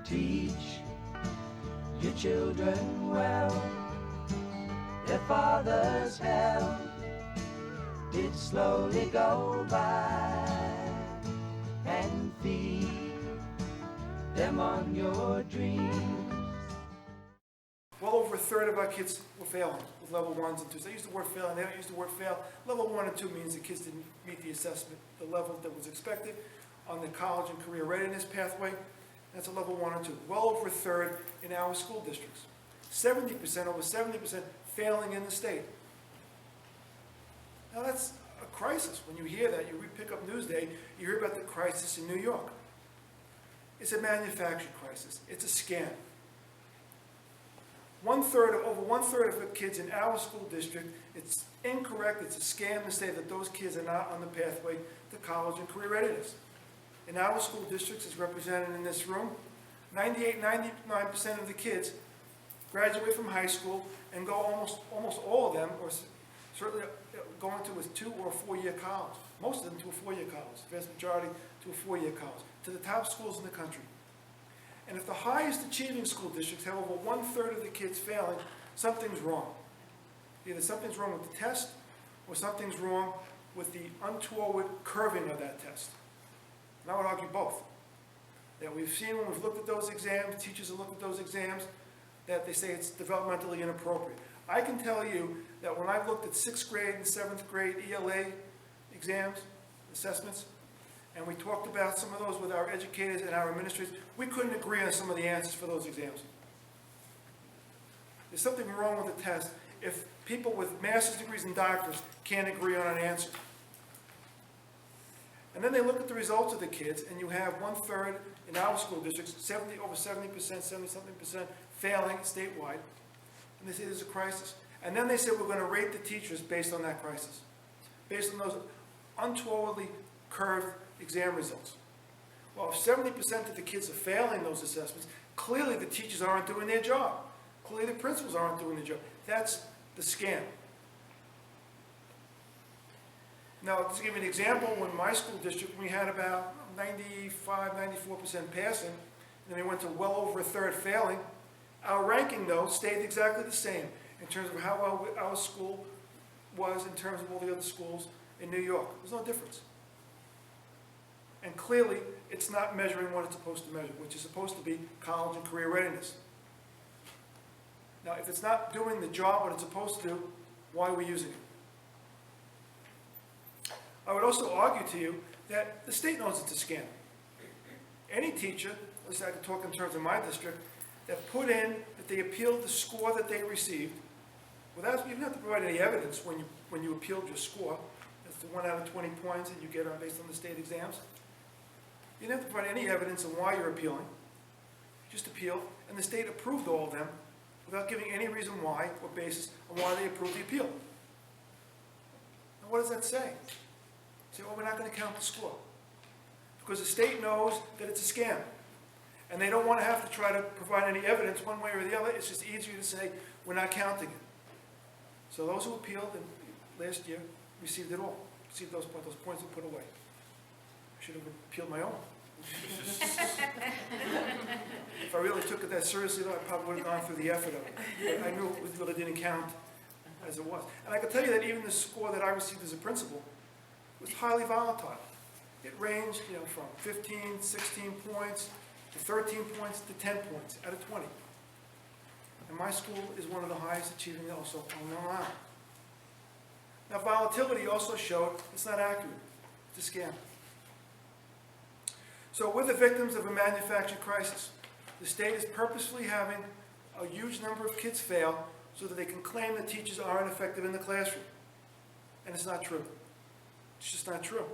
teach your children well. Their father's help did slowly go by, and feed them on your dreams. Well over a third of our kids were failing with level 1s and 2s. They use the word fail and they don't use the word fail. Level 1 and 2 means the kids didn't meet the assessment, the level that was expected on the college and career readiness pathway. That's a level 1 or 2. Well over a third in our school districts. 70%, over 70% failing in the state. Now that's a crisis. When you hear that, you pick up Newsday, you hear about the crisis in New York. It's a manufactured crisis. It's a scam. Over one third of the kids in our school district, it's incorrect, it's a scam to say that those kids are not on the pathway to college and career readiness. In our school districts, as represented in this room, 99% of the kids graduate from high school and go almost all of them, or certainly going to a 2 or 4 year college. Most of them to a 4 year college, the vast majority to a 4 year college, to the top schools in the country. And if the highest achieving school districts have over 1/3 of the kids failing, something's wrong. Either something's wrong with the test, or something's wrong with the untoward curving of that test. And I would argue both. That we've seen when we've looked at those exams, teachers have looked at those exams, that they say it's developmentally inappropriate. I can tell you that when I've looked at 6th grade and 7th grade ELA exams, assessments, and we talked about some of those with our educators and our administrators, we couldn't agree on some of the answers for those exams. There's something wrong with the test if people with master's degrees and doctors can't agree on an answer. And then they look at the results of the kids, and you have 1/3 in our school districts, over 70%, 70-something% failing statewide, and they say there's a crisis. And then they say we're going to rate the teachers based on that crisis, based on those untowardly curved exam results. Well, if 70% of the kids are failing those assessments, clearly the teachers aren't doing their job. Clearly the principals aren't doing their job. That's the scam. Now, to give you an example, when my school district, we had about 95-94% passing, and then we went to well over a third failing. Our ranking, though, stayed exactly the same in terms of how well our school was in terms of all the other schools in New York. There's no difference. And clearly, it's not measuring what it's supposed to measure, which is supposed to be college and career readiness. Now, if it's not doing the job what it's supposed to do, why are we using it? I would also argue to you that the state knows it's a scam. Any teacher, at least I can talk in terms of my district, that put in that they appealed the score that they received, without you don't have to provide any evidence when you appealed your score. That's the 1 out of 20 points that you get based on the state exams. You don't have to provide any evidence on why you're appealing. Just appeal, and the state approved all of them without giving any reason why or basis on why they approved the appeal. Now, what does that say? Say, well, we're not going to count the score. Because the state knows that it's a scam. And they don't want to have to try to provide any evidence one way or the other. It's just easier to say, we're not counting it. So those who appealed last year received it all. Received those points and put away. I should have appealed my own. If I really took it that seriously, though, I probably would have gone through the effort of it. But I knew it really didn't count as it was. And I can tell you that even the score that I received as a principal was highly volatile. It ranged, from 15, 16 points to 13 points to 10 points out of 20. And my school is one of the highest achieving also on Long Island. Now, volatility also showed it's not accurate. It's a scam. So we're the victims of a manufactured crisis. The state is purposefully having a huge number of kids fail so that they can claim that teachers aren't effective in the classroom. And it's not true. It's just not true.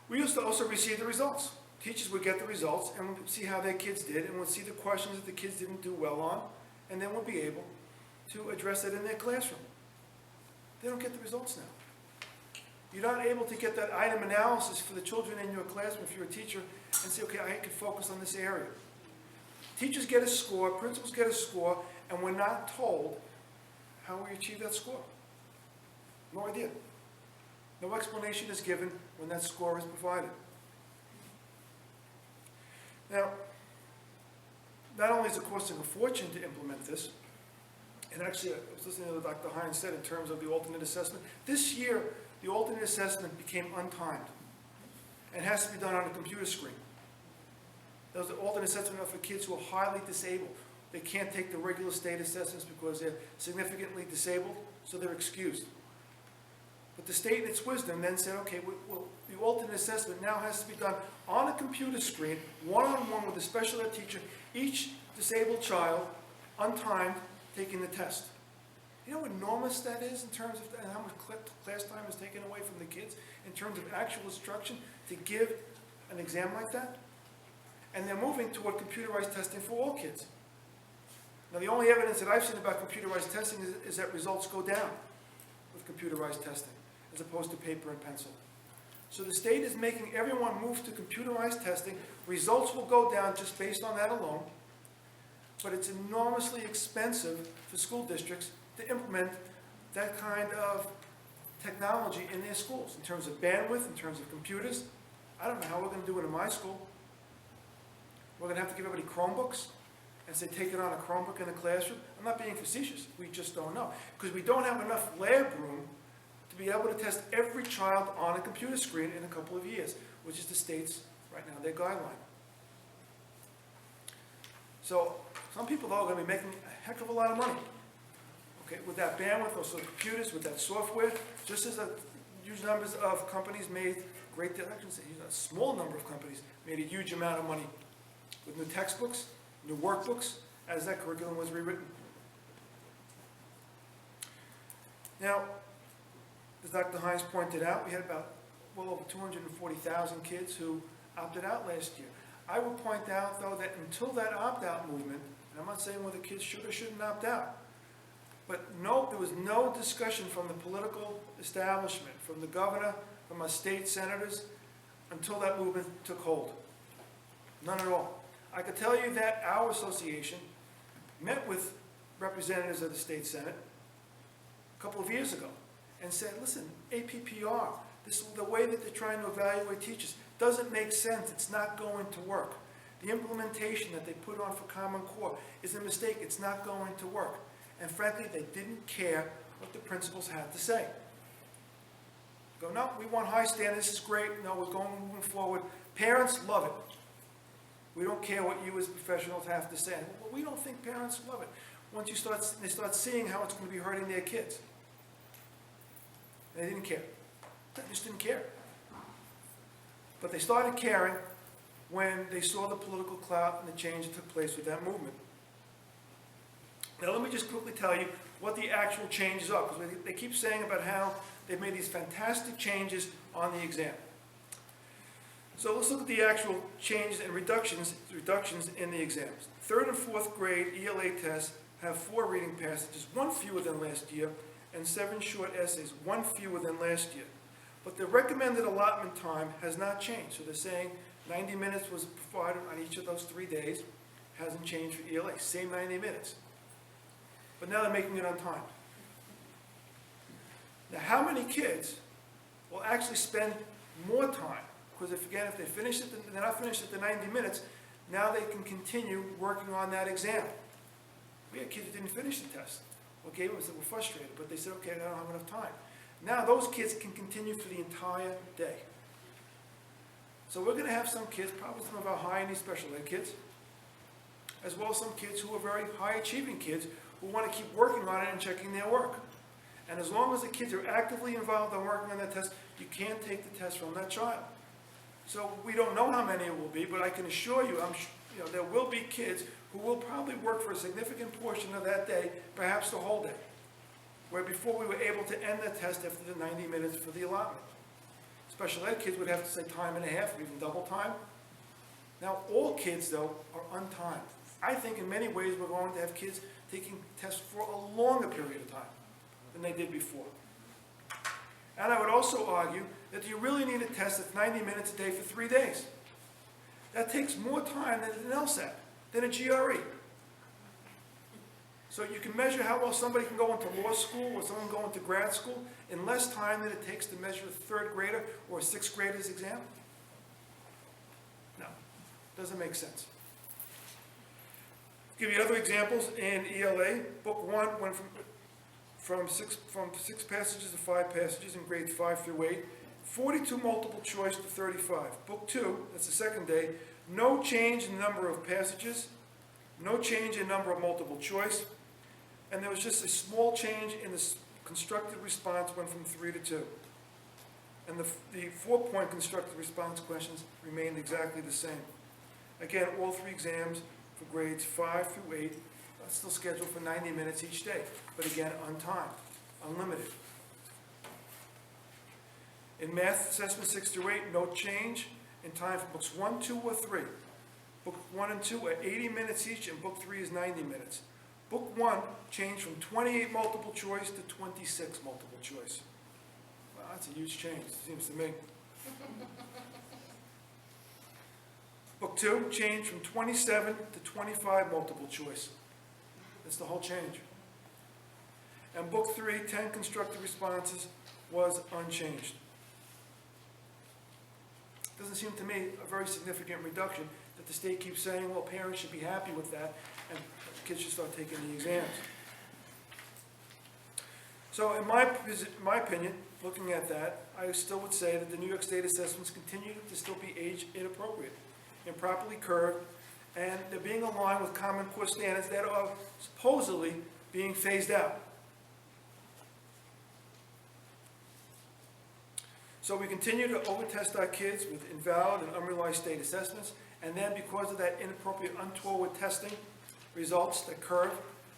We used to also receive the results. Teachers would get the results and would see how their kids did and would see the questions that the kids didn't do well on, and then would be able to address it in their classroom. They don't get the results now. You're not able to get that item analysis for the children in your classroom if you're a teacher and say, okay, I can focus on this area. Teachers get a score, principals get a score, and we're not told how we achieve that score. No idea. No explanation is given when that score is provided. Now, not only is it costing a fortune to implement this, and actually I was listening to what Dr. Hines said in terms of the alternate assessment. This year, the alternate assessment became untimed and has to be done on a computer screen. Those alternate assessments are for kids who are highly disabled. They can't take the regular state assessments because they're significantly disabled, so they're excused. But the state, in its wisdom, then said, okay, well, the alternate assessment now has to be done on a computer screen, one-on-one with a special ed teacher, each disabled child, untimed, taking the test. You know how enormous that is in terms of how much class time is taken away from the kids in terms of actual instruction to give an exam like that? And they're moving toward computerized testing for all kids. Now, the only evidence that I've seen about computerized testing is that results go down with computerized testing, as opposed to paper and pencil. So the state is making everyone move to computerized testing. Results will go down just based on that alone, but it's enormously expensive for school districts to implement that kind of technology in their schools, in terms of bandwidth, in terms of computers. I don't know how we're going to do it in my school. We're going to have to give everybody Chromebooks and say, take it on a Chromebook in the classroom. I'm not being facetious. We just don't know. Because we don't have enough lab room to be able to test every child on a computer screen in a couple of years, which is the state's, right now, their guideline. So some people, though, are going to be making a heck of a lot of money. Okay, with that bandwidth, also computers, with that software, just as a huge numbers of companies made great, actually, a small number of companies made a huge amount of money with new textbooks, new workbooks, as that curriculum was rewritten. Now, as Dr. Hines pointed out, we had about well over 240,000 kids who opted out last year. I would point out, though, that until that opt-out movement, and I'm not saying whether kids should or shouldn't opt out, but no, there was no discussion from the political establishment, from the governor, from our state senators, until that movement took hold. None at all. I could tell you that our association met with representatives of the state senate a couple of years ago and said, listen, APPR, the way that they're trying to evaluate teachers doesn't make sense. It's not going to work. The implementation that they put on for Common Core is a mistake. It's not going to work. And frankly, they didn't care what the principals had to say. Go, no, we want high standards. This is great. No, we're moving forward. Parents love it. We don't care what you as professionals have to say. Well, we don't think parents love it. Once they start seeing how it's going to be hurting their kids. They didn't care. They just didn't care. But they started caring when they saw the political clout and the change that took place with that movement. Now let me just quickly tell you what the actual changes are, because they keep saying about how they've made these fantastic changes on the exam. So let's look at the actual changes and reductions in the exams. 3rd and 4th grade ELA tests have 4 reading passages, 1 fewer than last year, and 7 short essays, 1 fewer than last year. But the recommended allotment time has not changed. So they're saying 90 minutes was provided on each of those 3 days. Hasn't changed for ELA, same 90 minutes. But now they're making it on time. Now, how many kids will actually spend more time? Because if they finish it, they're not finished at the 90 minutes, now they can continue working on that exam. We had kids who didn't finish the test. What gave us that were frustrated, but they said, okay, I don't have enough time. Now those kids can continue for the entire day. So we're going to have some kids, probably some of our high-need special ed kids, as well as some kids who are very high-achieving kids who want to keep working on it and checking their work. And as long as the kids are actively involved in working on that test, you can't take the test from that child. So we don't know how many it will be, but I can assure you, there will be kids who will probably work for a significant portion of that day, perhaps the whole day, where before we were able to end the test after the 90 minutes for the allotment. Special ed kids would have to say time and a half or even double time. Now, all kids, though, are untimed. I think in many ways we're going to have kids taking tests for a longer period of time than they did before. And I would also argue that you really need a test that's 90 minutes a day for 3 days. That takes more time than an LSAT, than a GRE. So you can measure how well somebody can go into law school or someone go into grad school in less time than it takes to measure a 3rd grader or a 6th grader's exam? No, doesn't make sense. Give you other examples in ELA. Book 1 went from six passages to 5 passages in grades 5 through 8. 42 multiple choice to 35. Book 2, that's the second day, no change in the number of passages, no change in number of multiple choice, and there was just a small change in the constructed response, went from 3 to 2. And the 4-point constructed response questions remained exactly the same. Again, all 3 exams for grades 5 through 8 are still scheduled for 90 minutes each day, but again, on time, unlimited. In math assessment 6 through 8, no change in time for books 1, 2, or 3. Book 1 and 2 are 80 minutes each, and book 3 is 90 minutes. Book 1 changed from 28 multiple choice to 26 multiple choice. Wow, that's a huge change, it seems to me. Book 2 changed from 27 to 25 multiple choice. That's the whole change. And book 3, 10 constructed responses, was unchanged. Doesn't seem to me a very significant reduction that the state keeps saying, well, parents should be happy with that, and kids should start taking the exams. So in my opinion, looking at that, I still would say that the New York State assessments continue to still be age inappropriate, improperly curved, and they're being aligned with Common Core standards that are supposedly being phased out. So we continue to over-test our kids with invalid and unrealized state assessments, and then because of that inappropriate, untoward testing results that curve,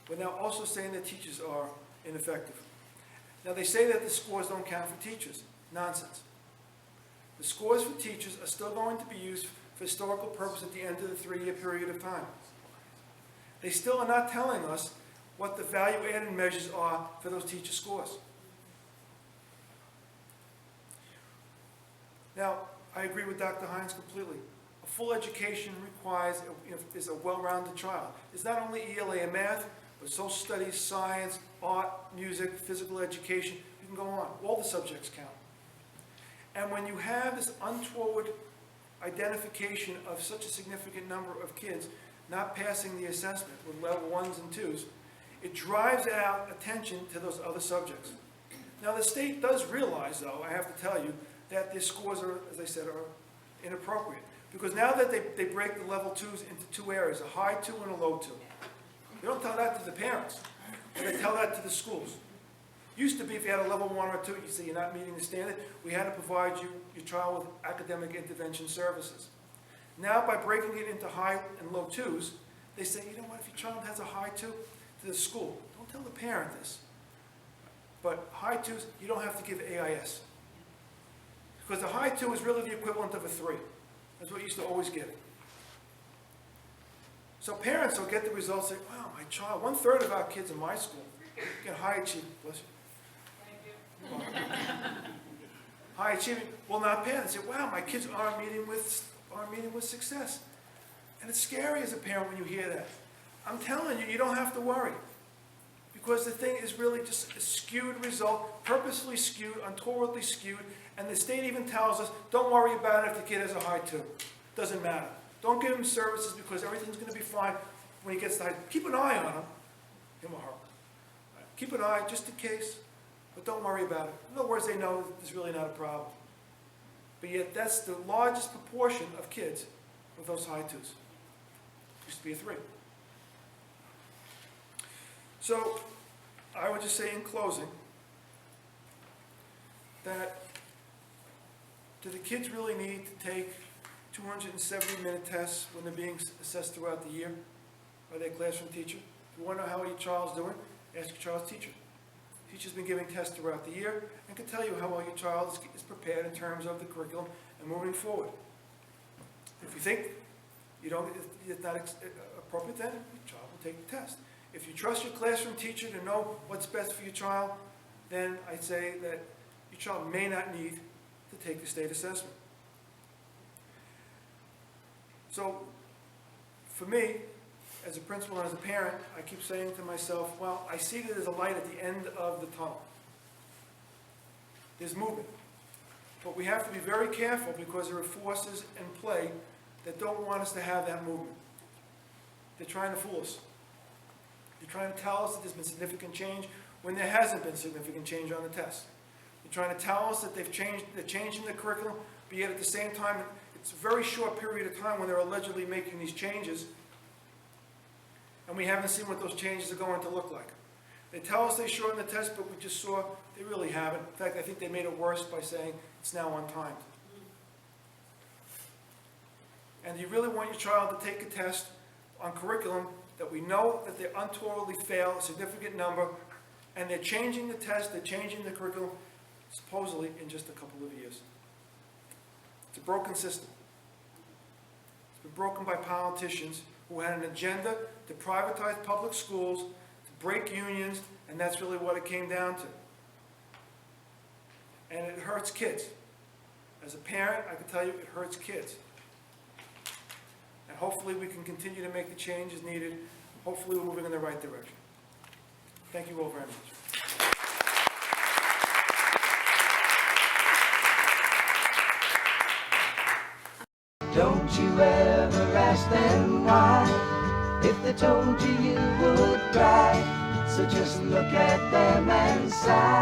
we're now also saying that teachers are ineffective. Now they say that the scores don't count for teachers. Nonsense. The scores for teachers are still going to be used for historical purposes at the end of the 3-year period of time. They still are not telling us what the value-added measures are for those teacher scores. Now, I agree with Dr. Hines completely. A full education requires, is a well-rounded child. It's not only ELA and math, but social studies, science, art, music, physical education. You can go on. All the subjects count. And when you have this untoward identification of such a significant number of kids not passing the assessment with level 1s and 2s, it drives out attention to those other subjects. Now, the state does realize, though, I have to tell you, that their scores are, as I said, are inappropriate. Because now that they break the level 2s into 2 areas, a high 2 and a low 2. They don't tell that to the parents, but they tell that to the schools. Used to be if you had a level 1 or 2, you say you're not meeting the standard, we had to provide your child with academic intervention services. Now by breaking it into high and low 2s, they say, you know what, if your child has a high 2, to the school, don't tell the parent this. But high 2s, you don't have to give AIS. Because the high 2 is really the equivalent of a 3. That's what you used to always give. So parents will get the results and say, wow, my child, 1/3 of our kids in my school get high achieving. Bless you. Thank you. High achieving will not pass. And say, wow, my kids are meeting with success. And it's scary as a parent when you hear that. I'm telling you, you don't have to worry. Because the thing is really just a skewed result, purposefully skewed, untowardly skewed, and the state even tells us, don't worry about it if the kid has a high 2. Doesn't matter. Don't give him services because everything's going to be fine when he gets the high. Keep an eye on him or her. Keep an eye just in case, but don't worry about it. In other words, they know there's really not a problem. But yet that's the largest proportion of kids with those high 2s. Used to be a 3. So I would just say in closing that do the kids really need to take 270-minute tests when they're being assessed throughout the year by their classroom teacher? If you want to know how your child's doing, ask your child's teacher. Teacher's been giving tests throughout the year and can tell you how well your child is prepared in terms of the curriculum and moving forward. If you think it's not appropriate, then your child will take the test. If you trust your classroom teacher to know what's best for your child, then I'd say that your child may not need to take the state assessment. So, for me, as a principal and as a parent, I keep saying to myself, well, I see that there's a light at the end of the tunnel. There's movement. But we have to be very careful because there are forces in play that don't want us to have that movement. They're trying to fool us. They're trying to tell us that there's been significant change when there hasn't been significant change on the test. They're trying to tell us that they're changing the curriculum, but yet at the same time, it's a very short period of time when they're allegedly making these changes, and we haven't seen what those changes are going to look like. They tell us they shortened the test, but we just saw they really haven't. In fact, I think they made it worse by saying it's now untimed. And do you really want your child to take a test on curriculum that we know that they untowardly fail a significant number, and they're changing the test, they're changing the curriculum, supposedly in just a couple of years? It's a broken system. It's been broken by politicians who had an agenda to privatize public schools, to break unions, and that's really what it came down to. And it hurts kids. As a parent, I can tell you it hurts kids. And hopefully we can continue to make the changes needed. Hopefully we're moving in the right direction. Thank you all very much. Don't you ever ask them why. If they told you, you would cry. So just look at them and sigh.